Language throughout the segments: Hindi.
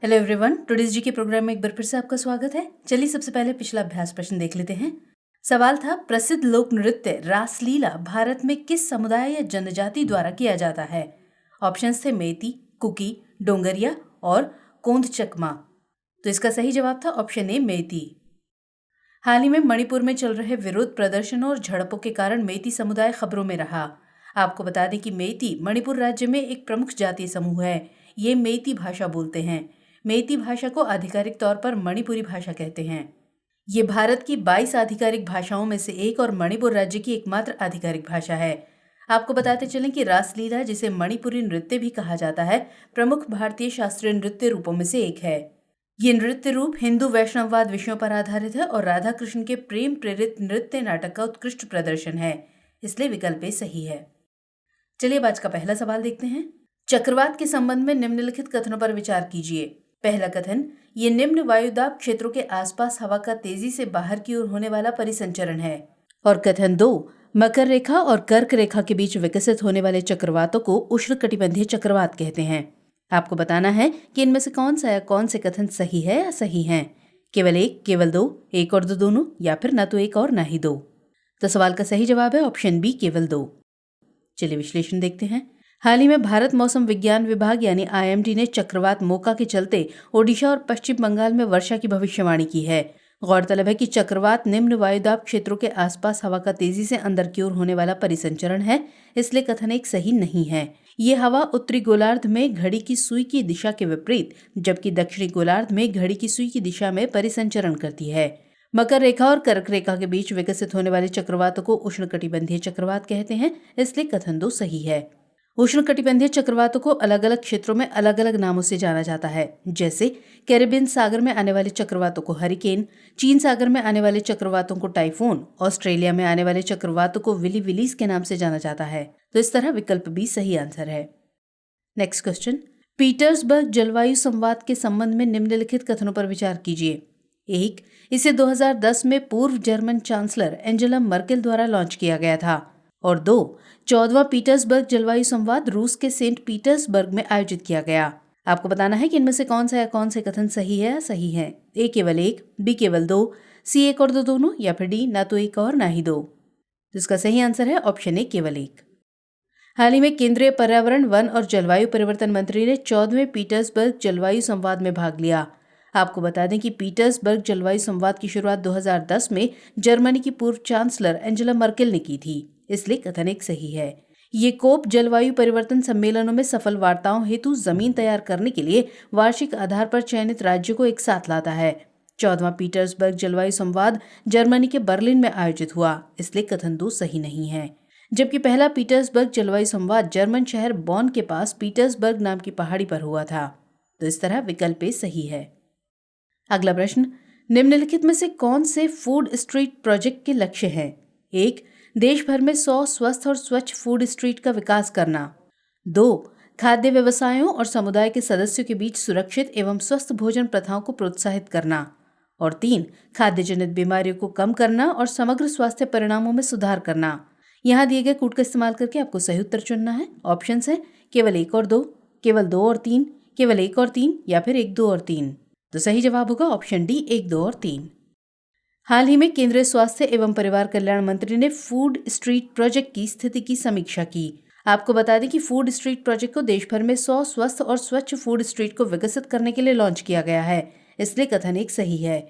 हेलो एवरीवन, टुडेज जी के प्रोग्राम में एक बार फिर से आपका स्वागत है। चलिए सबसे पहले पिछला अभ्यास प्रश्न देख लेते हैं। सवाल था, प्रसिद्ध लोक नृत्य रासलीला भारत में किस समुदाय या जनजाति द्वारा किया जाता है? ऑप्शंस थे मेती, कुकी, डोंगरिया और कोंद चकमा। तो इसका सही जवाब था ऑप्शन ए, मेती। हाल ही में मणिपुर में चल रहे विरोध प्रदर्शनों और झड़पों के कारण मेती समुदाय खबरों में रहा। आपको बता दें कि मेती मणिपुर राज्य में एक प्रमुख जातीय समूह है। ये मेती भाषा बोलते हैं। मेती भाषा को आधिकारिक तौर पर मणिपुरी भाषा कहते हैं। ये भारत की 22 आधिकारिक भाषाओं में से एक और मणिपुर राज्य की एकमात्र आधिकारिक भाषा है। आपको बताते चलें कि रासलीला, जिसे मणिपुरी नृत्य भी कहा जाता है, प्रमुख भारतीय शास्त्रीय नृत्य रूपों में से एक है। ये नृत्य रूप हिंदू वैष्णववाद विषयों पर आधारित है और राधा कृष्ण के प्रेम प्रेरित नृत्य नाटक का उत्कृष्ट प्रदर्शन है, इसलिए विकल्प ए सही है। चलिए अब आज का पहला सवाल देखते हैं। चक्रवात के संबंध में निम्नलिखित कथनों पर विचार कीजिए। पहला कथन, ये निम्न वायुदाब क्षेत्रों के आसपास हवा का तेजी से बाहर की ओर होने वाला परिसंचरण है। और कथन 2, मकर रेखा और कर्क रेखा के बीच विकसित होने वाले चक्रवातों को उष्णकटिबंधीय चक्रवात कहते हैं। आपको बताना है कि इनमें से कौन सा या कौन से कथन सही है या सही हैं। केवल एक, केवल दो, एक और दो दोनों, या फिर न तो एक और न ही दो। तो सवाल का सही जवाब है ऑप्शन बी, केवल दो। चलिए विश्लेषण देखते हैं। हाल ही में भारत मौसम विज्ञान विभाग यानी IMD ने चक्रवात मोका के चलते ओडिशा और पश्चिम बंगाल में वर्षा की भविष्यवाणी की है। गौरतलब है कि चक्रवात निम्न वायुदाब क्षेत्रों के आसपास हवा का तेजी से अंदर की ओर होने वाला परिसंचरण है, इसलिए कथन एक सही नहीं है। ये हवा उत्तरी गोलार्ध में घड़ी की सुई की दिशा के विपरीत, जबकि दक्षिणी गोलार्ध में घड़ी की सुई की दिशा में परिसंचरण करती है। मकर रेखा और कर्क रेखा के बीच विकसित होने वाले चक्रवातों को उष्णकटिबंधीय चक्रवात कहते हैं, इसलिए कथन 2 सही है। उष्णकटिबंधीय चक्रवातों को अलग अलग क्षेत्रों में अलग अलग नामों से जाना जाता है, जैसे कैरिबियन सागर में आने वाले चक्रवातों को हरिकेन, चीन सागर में आने वाले चक्रवातों को टाइफून, ऑस्ट्रेलिया में आने वाले चक्रवातों को विली विलीज के नाम से जाना जाता है। तो इस तरह विकल्प बी सही आंसर है। नेक्स्ट क्वेश्चन, पीटर्सबर्ग जलवायु संवाद के संबंध में निम्नलिखित कथनों पर विचार कीजिए। 1, इसे 2010 में पूर्व जर्मन चांसलर एंजेला मर्केल द्वारा लॉन्च किया गया था। और 2, 14वां पीटर्सबर्ग जलवायु संवाद रूस के सेंट पीटर्सबर्ग में आयोजित किया गया। आपको बताना है कि इनमें से कौन सा या कौन से कथन सही है या सही है। ए केवल एक, बी केवल दो, सी एक और दो दोनों, या फिर डी ना तो एक और ना ही दो। तो इसका सही आंसर है ऑप्शन ए, केवल एक। हाल ही में केंद्रीय पर्यावरण, वन और जलवायु परिवर्तन मंत्री ने 14वें पीटर्सबर्ग जलवायु संवाद में भाग लिया। आपको बता दें कि पीटर्सबर्ग जलवायु संवाद की शुरुआत 2010 में जर्मनी की पूर्व चांसलर एंजेला मर्केल ने की थी, इसलिए कथन एक सही है। ये कोप जलवायु परिवर्तन सम्मेलनों में सफल वार्ताओं हेतु जमीन तैयार करने के लिए वार्षिक आधार पर चयनित राज्यों को एक साथ लाता है। 14वां पीटर्सबर्ग जलवायु संवाद जर्मनी के बर्लिन में आयोजित हुआ, इसलिए कथन 2 सही नहीं है। जबकि पहला पीटर्सबर्ग जलवायु संवाद जर्मन शहर बॉन के पास पीटर्सबर्ग नाम की पहाड़ी पर हुआ था। तो इस तरह विकल्प ए सही है। अगला प्रश्न, निम्नलिखित में से कौन से फूड स्ट्रीट प्रोजेक्ट के लक्ष्य हैं? 1, देश भर में 100 स्वस्थ और स्वच्छ फूड स्ट्रीट का विकास करना। 2, खाद्य व्यवसायों और समुदाय के सदस्यों के बीच सुरक्षित एवं स्वस्थ भोजन प्रथाओं को प्रोत्साहित करना। और 3, खाद्य जनित बीमारियों को कम करना और समग्र स्वास्थ्य परिणामों में सुधार करना। यहाँ दिए गए कूट का इस्तेमाल करके आपको सही उत्तर चुनना है। ऑप्शंस है केवल 1 और 2, केवल 2 और 3, केवल 1 और 3, या फिर 1, 2 और 3। तो सही जवाब होगा ऑप्शन डी, 1, 2 और 3। हाल ही में केंद्रीय स्वास्थ्य एवं परिवार कल्याण मंत्री ने फूड स्ट्रीट प्रोजेक्ट की स्थिति की समीक्षा की। आपको बता दें कि फूड स्ट्रीट प्रोजेक्ट को देश भर में 100 स्वस्थ और स्वच्छ फूड स्ट्रीट को विकसित करने के लिए लॉन्च किया गया है, इसलिए कथन एक सही है।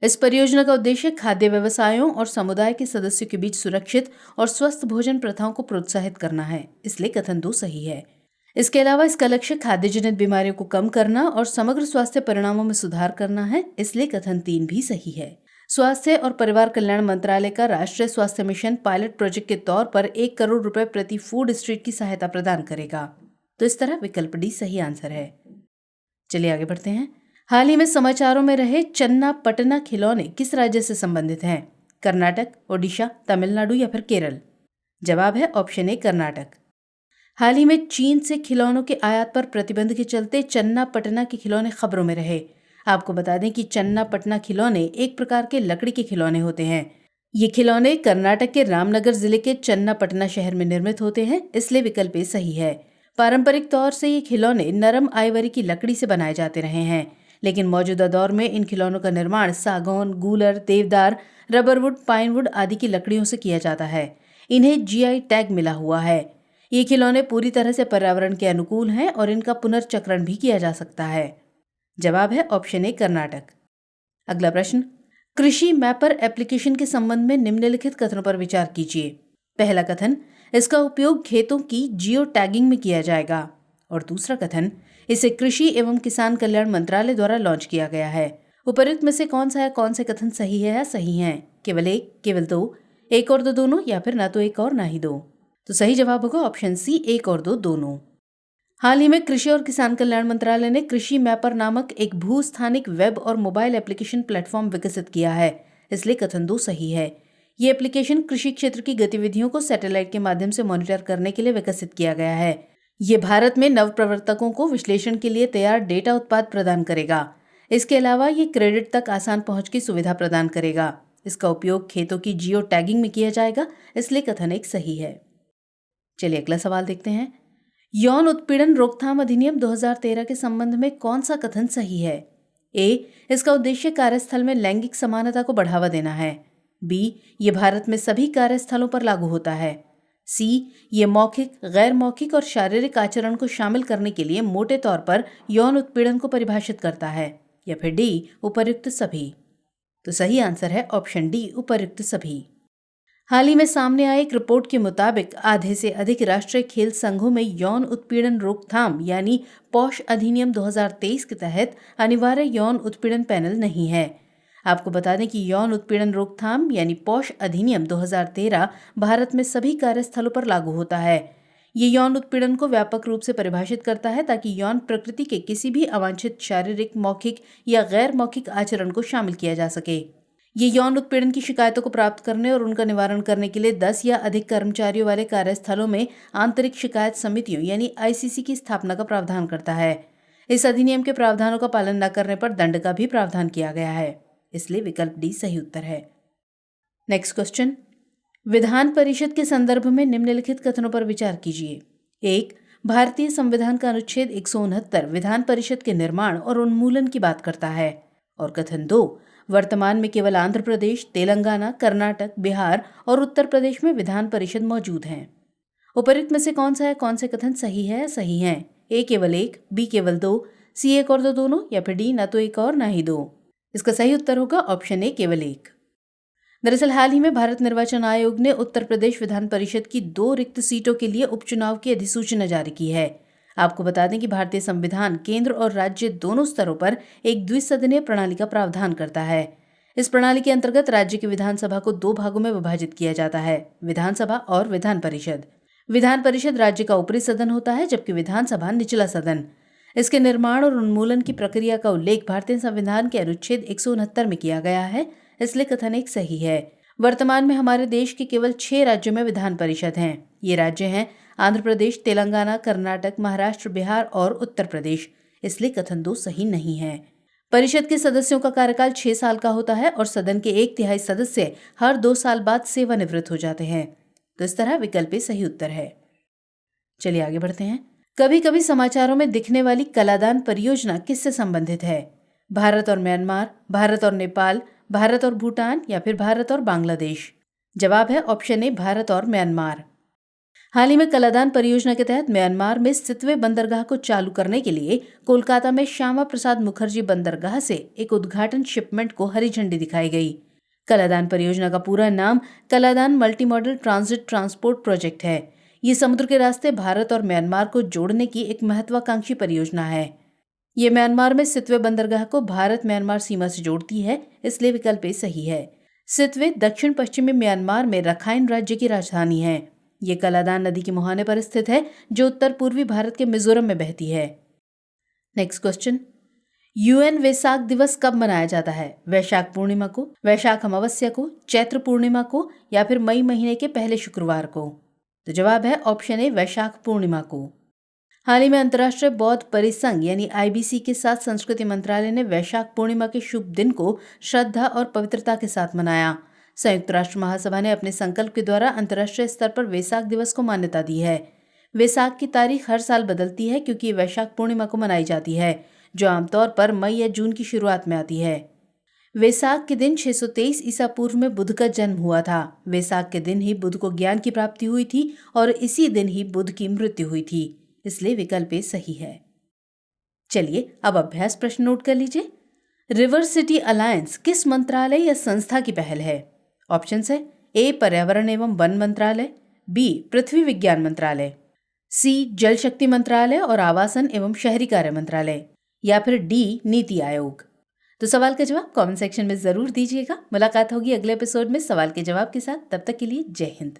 इस परियोजना का उद्देश्य खाद्य व्यवसायों और समुदाय के सदस्यों के बीच सुरक्षित और स्वस्थ भोजन प्रथाओं को प्रोत्साहित करना है, इसलिए कथन 2 सही है। इसके अलावा इसका लक्ष्य खाद्य जनित बीमारियों को कम करना और समग्र स्वास्थ्य परिणामों में सुधार करना है, इसलिए कथन 3 भी सही है। स्वास्थ्य और परिवार कल्याण मंत्रालय का राष्ट्रीय स्वास्थ्य मिशन पायलट प्रोजेक्ट के तौर पर 1 करोड़ रुपए प्रति फूड स्ट्रीट की सहायता प्रदान करेगा। तो इस तरह विकल्प डी सही आंसर है। चलिए आगे बढ़ते हैं। हाल ही में समाचारों में रहे चन्ना पटना खिलौने किस राज्य से संबंधित हैं? कर्नाटक, ओडिशा, तमिलनाडु या फिर केरल? जवाब है ऑप्शन ए, कर्नाटक। हाल ही में चीन से खिलौनों के आयात पर प्रतिबंध के चलते चन्ना पटना के खिलौने खबरों में रहे। आपको बता दें कि चन्ना पटना खिलौने एक प्रकार के लकड़ी के खिलौने होते हैं। ये खिलौने कर्नाटक के रामनगर जिले के चन्ना पटना शहर में निर्मित होते हैं, इसलिए विकल्प ए सही है। पारंपरिक तौर से ये खिलौने नरम आइवरी की लकड़ी से बनाए जाते रहे हैं। लेकिन मौजूदा दौर में इन खिलौनों का निर्माण सागौन, गूलर, देवदार, रबरवुड, पाइनवुड आदि की लकड़ियों से किया जाता है। इन्हें जीआई टैग मिला हुआ है। ये खिलौने पूरी तरह से पर्यावरण के अनुकूल हैं और इनका पुनर्चक्रण भी किया जा सकता है। जवाब है ऑप्शन ए कर्नाटक। अगला प्रश्न, कृषि मैपर एप्लीकेशन के संबंध में निम्नलिखित कथनों पर विचार कीजिए। पहला कथन, इसका उपयोग खेतों की जियो टैगिंग में किया जाएगा। और दूसरा कथन, इसे कृषि एवं किसान कल्याण मंत्रालय द्वारा लॉन्च किया गया है। उपर्युक्त में से कौन सा या कौन से कथन सही है या सही हैं? केवल एक, केवल दो, एक और दो दोनों, या फिर ना तो एक और ना ही दो? तो सही जवाब होगा ऑप्शन सी, एक और दो दोनों। हाल ही में कृषि और किसान कल्याण मंत्रालय ने कृषि मैपर नामक एक भूस्थानिक वेब और मोबाइल एप्लीकेशन प्लेटफॉर्म विकसित किया है, इसलिए कथन 2 सही है। ये एप्लीकेशन कृषि क्षेत्र की गतिविधियों को सैटेलाइट के माध्यम से मॉनिटर करने के लिए विकसित किया गया है। ये भारत में नवप्रवर्तकों को विश्लेषण के लिए तैयार डेटा उत्पाद प्रदान करेगा। इसके अलावा ये क्रेडिट तक आसान पहुंच की सुविधा प्रदान करेगा। इसका उपयोग खेतों की जियो टैगिंग में किया जाएगा, इसलिए कथन 1 सही है। चलिए अगला सवाल देखते हैं। यौन उत्पीड़न रोकथाम अधिनियम 2013 के संबंध में कौन सा कथन सही है? ए, इसका उद्देश्य कार्यस्थल में लैंगिक समानता को बढ़ावा देना है। बी, ये भारत में सभी कार्यस्थलों पर लागू होता है। सी, ये मौखिक, गैर मौखिक और शारीरिक आचरण को शामिल करने के लिए मोटे तौर पर यौन उत्पीड़न को परिभाषित करता है। या फिर डी, उपर्युक्त सभी? तो सही आंसर है ऑप्शन डी, उपर्युक्त सभी। हाल ही में सामने आए एक रिपोर्ट के मुताबिक आधे से अधिक राष्ट्रीय खेल संघों में यौन उत्पीड़न रोकथाम यानी पॉश अधिनियम 2023 के तहत अनिवार्य यौन उत्पीड़न पैनल नहीं है। आपको बता दें कि यौन उत्पीड़न रोकथाम यानी पॉश अधिनियम 2013 भारत में सभी कार्यस्थलों पर लागू होता है। ये यौन उत्पीड़न को व्यापक रूप से परिभाषित करता है ताकि यौन प्रकृति के किसी भी अवांछित शारीरिक, मौखिक या गैर मौखिक आचरण को शामिल किया जा सके। ये यौन उत्पीड़न की शिकायतों को प्राप्त करने और उनका निवारण करने के लिए 10 या अधिक कर्मचारियों वाले कार्यस्थलों में आंतरिक शिकायत समितियों यानी आईसीसी की स्थापना का प्रावधान करता है। इस अधिनियम के प्रावधानों का पालन न करने पर दंड का भी प्रावधान किया गया है, इसलिए विकल्प डी सही उत्तर है। नेक्स्ट क्वेश्चन, विधान परिषद के संदर्भ में निम्नलिखित कथनों पर विचार कीजिए। 1, भारतीय संविधान का अनुच्छेद 169 विधान परिषद के निर्माण और उन्मूलन की बात करता है। और कथन 2, वर्तमान में केवल आंध्र प्रदेश, तेलंगाना, कर्नाटक, बिहार और उत्तर प्रदेश में विधान परिषद मौजूद हैं। उपर्युक्त में से कौन सा है, कौन से कथन सही है, सही हैं? ए, केवल एक, बी, केवल दो, सी, एक और दो दोनों, या फिर डी, ना तो एक और ना ही दो? इसका सही उत्तर होगा ऑप्शन ए, केवल एक। दरअसल हाल ही में भारत निर्वाचन आयोग ने उत्तर प्रदेश विधान परिषद की 2 रिक्त सीटों के लिए उपचुनाव की अधिसूचना जारी की है। आपको बता दें कि भारतीय संविधान केंद्र और राज्य दोनों स्तरों पर एक द्विसदनीय प्रणाली का प्रावधान करता है। इस प्रणाली के अंतर्गत राज्य की विधानसभा को 2 भागों में विभाजित किया जाता है, विधानसभा और विधान परिषद। विधान परिषद राज्य का ऊपरी सदन होता है, जबकि विधानसभा निचला सदन। इसके निर्माण और उन्मूलन की प्रक्रिया का उल्लेख भारतीय संविधान के अनुच्छेद 169 में किया गया है, इसलिए कथन 1 सही है। वर्तमान में हमारे देश के केवल 6 राज्यों में विधान परिषद हैं। ये राज्य हैं आंध्र प्रदेश, तेलंगाना, कर्नाटक, महाराष्ट्र, बिहार और उत्तर प्रदेश, इसलिए कथन 2 सही नहीं है। परिषद के सदस्यों का कार्यकाल 6 साल का होता है और सदन के 1/3 सदस्य हर 2 साल बाद सेवानिवृत्त हो जाते हैं। तो इस तरह विकल्प सही उत्तर है। चलिए आगे बढ़ते हैं। कभी कभी समाचारों में दिखने वाली कलादान परियोजना किससे संबंधित है? भारत और म्यांमार, भारत और नेपाल, भारत और भूटान, या फिर भारत और बांग्लादेश? जवाब है ऑप्शन ए, भारत और म्यांमार। हाल ही में कलादान परियोजना के तहत म्यांमार में सितवे बंदरगाह को चालू करने के लिए कोलकाता में श्यामा प्रसाद मुखर्जी बंदरगाह से एक उद्घाटन शिपमेंट को हरी झंडी दिखाई गई। कलादान परियोजना का पूरा नाम Kaladan multi modal transit transport project है। ये समुद्र के रास्ते भारत और म्यांमार को जोड़ने की एक महत्वाकांक्षी परियोजना है। ये म्यांमार में सितवे बंदरगाह को भारत म्यांमार सीमा से जोड़ती है, इसलिए विकल्प ए सही है। सितवे दक्षिण पश्चिमी म्यांमार में रखाइन राज्य की राजधानी है। ये कलादान नदी के मुहाने पर स्थित है, जो उत्तर पूर्वी भारत के मिजोरम में बहती है। नेक्स्ट क्वेश्चन, यूएन वैशाख दिवस कब मनाया जाता है? वैशाख पूर्णिमा को, वैशाख अमावस्या को, चैत्र पूर्णिमा को, या फिर मई महीने के पहले शुक्रवार को? तो जवाब है ऑप्शन ए, वैशाख पूर्णिमा को। हाल ही में अंतर्राष्ट्रीय बौद्ध परिसंघ यानी आईबीसी के साथ संस्कृति मंत्रालय ने वैशाख पूर्णिमा के शुभ दिन को श्रद्धा और पवित्रता के साथ मनाया। संयुक्त राष्ट्र महासभा ने अपने संकल्प के द्वारा अंतर्राष्ट्रीय स्तर पर वैशाख दिवस को मान्यता दी है। वैशाख की तारीख हर साल बदलती है क्योंकि वैशाख पूर्णिमा को मनाई जाती है, जो आमतौर पर मई या जून की शुरुआत में आती है। वैसाख के दिन 623 ईसा पूर्व में बुद्ध का जन्म हुआ था। वैसाख के दिन ही बुद्ध को ज्ञान की प्राप्ति हुई थी और इसी दिन ही बुद्ध की मृत्यु हुई थी, इसलिए विकल्प ए सही है। चलिए अब अभ्यास प्रश्न नोट कर लीजिए। रिवर सिटी अलायंस किस मंत्रालय या संस्था की पहल है? ऑप्शंस है ए पर्यावरण एवं वन मंत्रालय, बी पृथ्वी विज्ञान मंत्रालय, सी जल शक्ति मंत्रालय और आवासन एवं शहरी कार्य मंत्रालय, या फिर डी नीति आयोग। तो सवाल का जवाब कमेंट सेक्शन में जरूर दीजिएगा। मुलाकात होगी अगले एपिसोड में सवाल के जवाब के साथ। तब तक के लिए जय हिंद।